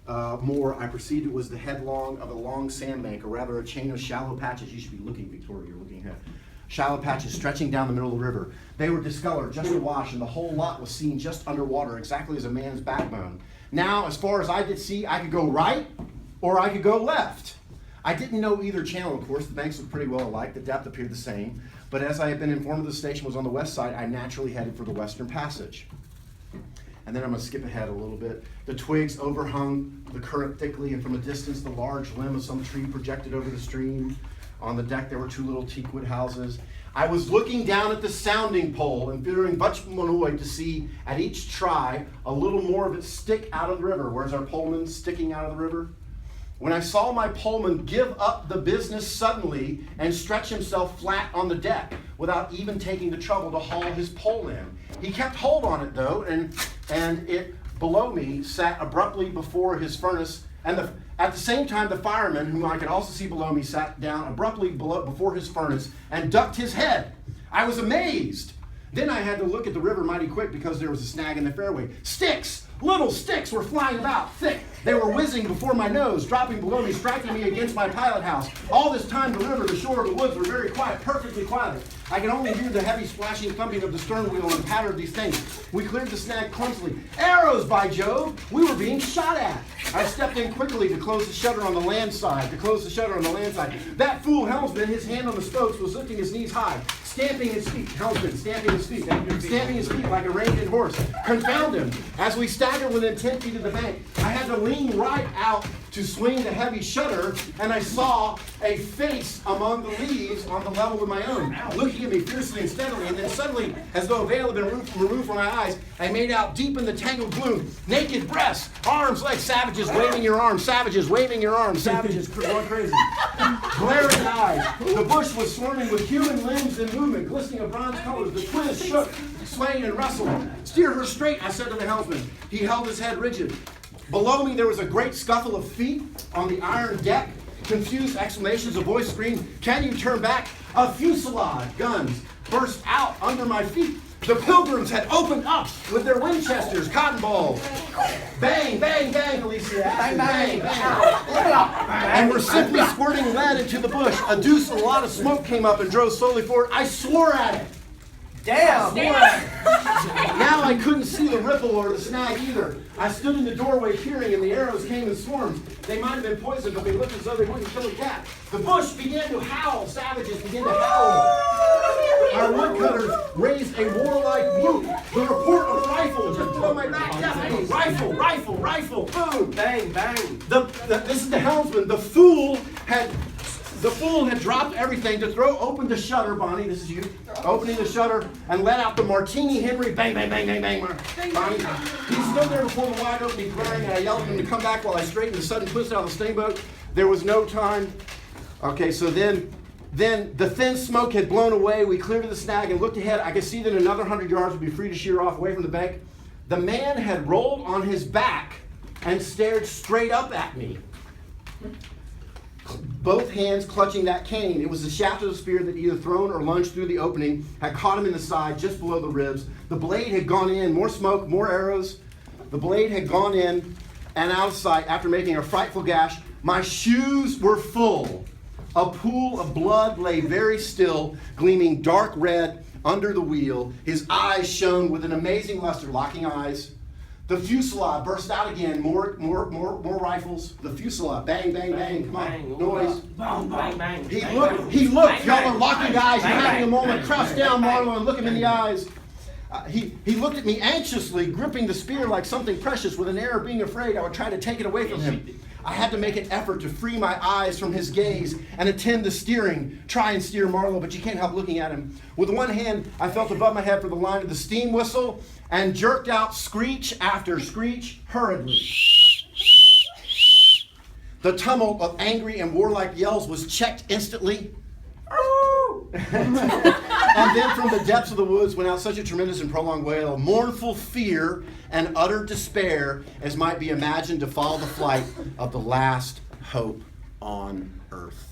more, I perceived it was the headlong of a long sandbank, or rather a chain of shallow patches. You should be looking, Victoria, you're looking ahead. Shallow patches stretching down the middle of the river. They were discolored, just awash, and the whole lot was seen just underwater, exactly as a man's backbone. Now, as far as I could see, I could go right or I could go left. I didn't know either channel, of course. The banks looked pretty well alike. The depth appeared the same. But as I had been informed the station was on the west side, I naturally headed for the western passage. And then I'm going to skip ahead a little bit. The twigs overhung the current thickly, and from a distance, the large limb of some tree projected over the stream. On the deck, there were two little teakwood houses. I was looking down at the sounding pole and fearing much annoyed to see at each try a little more of it stick out of the river. Where's our poleman sticking out of the river? When I saw my poleman give up the business suddenly and stretch himself flat on the deck without even taking the trouble to haul his pole in. He kept hold on it though, and it below me sat abruptly before his furnace, and at the same time the fireman, whom I could also see below me, sat down abruptly before his furnace and ducked his head. I was amazed. Then I had to look at the river mighty quick because there was a snag in the fairway. Sticks! Little sticks were flying about, thick. They were whizzing before my nose, dropping below me, striking me against my pilot house. All this time the river, the shore, the woods were very quiet, perfectly quiet. I could only hear the heavy splashing thumping of the stern wheel and patter of these things. We cleared the snag clumsily. Arrows, by Jove! We were being shot at. I stepped in quickly to close the shutter on the land side, That fool helmsman, his hand on the spokes, was lifting his knees high, stamping his feet, stamping his feet like a reined horse. Confound him. As we staggered within 10 feet of the bank, I had to lean right out to swing the heavy shutter, and I saw a face among the leaves on the level with my own, looking at me fiercely and steadily, and then suddenly, as though a veil had been removed from my eyes, I made out deep in the tangled gloom, naked breasts, arms like savages waving your arms, savages waving your arms, savages going crazy, glaring eyes. The bush was swarming with human limbs in movement, glistening of bronze colors. The twigs shook, swayed, and rustled. Steer her straight, I said to the helmsman. He held his head rigid. Below me there was a great scuffle of feet on the iron deck. Confused exclamations, a voice screamed, "Can you turn back?" A fusillade, guns, burst out under my feet. The pilgrims had opened up with their Winchesters, cotton balls. Bang, bang, bang, Alicia. Bang, bang, bang. And were simply squirting lead into the bush. A lot of smoke came up and drove slowly forward. I swore at it. Damn! Now I couldn't see the ripple or the snag either. I stood in the doorway peering, and the arrows came in swarms. They might have been poisoned, but they looked as though they wouldn't kill a cat. The bush began to howl. Savages began to howl. Our woodcutters raised a warlike whoop. The report of a rifle just below my back. Definitely. Rifle, rifle, rifle. Boom. Bang, bang. This is the helmsman. The fool had dropped everything to throw open the shutter, Bonnie, this is you, opening the shutter and let out the Martini Henry, bang, bang, bang, bang, bang, Bonnie. He stood there before the wide opening glaring, and I yelled at him to come back while I straightened the sudden twist out of the steamboat. There was no time. Okay, so then the thin smoke had blown away. We cleared to the snag and looked ahead. I could see that another 100 yards would be free to sheer off away from the bank. The man had rolled on his back and stared straight up at me, both hands clutching that cane. It was the shaft of the spear that either thrown or lunged through the opening had caught him in the side just below the ribs. The blade had gone in, more smoke, more arrows. The blade had gone in and out of sight after making a frightful gash. My shoes were full. A pool of blood lay very still, gleaming dark red under the wheel. His eyes shone with an amazing luster, locking eyes. The fusillade burst out again. More rifles. The fusillade. Bang, bang, bang. Come on. Noise. Bang, bang, bang. He looked. Y'all are locking eyes. You're having a moment. Crouch down, Marlowe, and look him in the eyes. He looked at me anxiously, gripping the spear like something precious. With an air of being afraid I would try to take it away from him. I had to make an effort to free my eyes from his gaze and attend to steering. Try and steer Marlowe, but you can't help looking at him. With one hand, I felt above my head for the line of the steam whistle and jerked out screech after screech hurriedly. The tumult of angry and warlike yells was checked instantly. And then from the depths of the woods went out such a tremendous and prolonged wail of mournful fear and utter despair as might be imagined to follow the flight of the last hope on earth.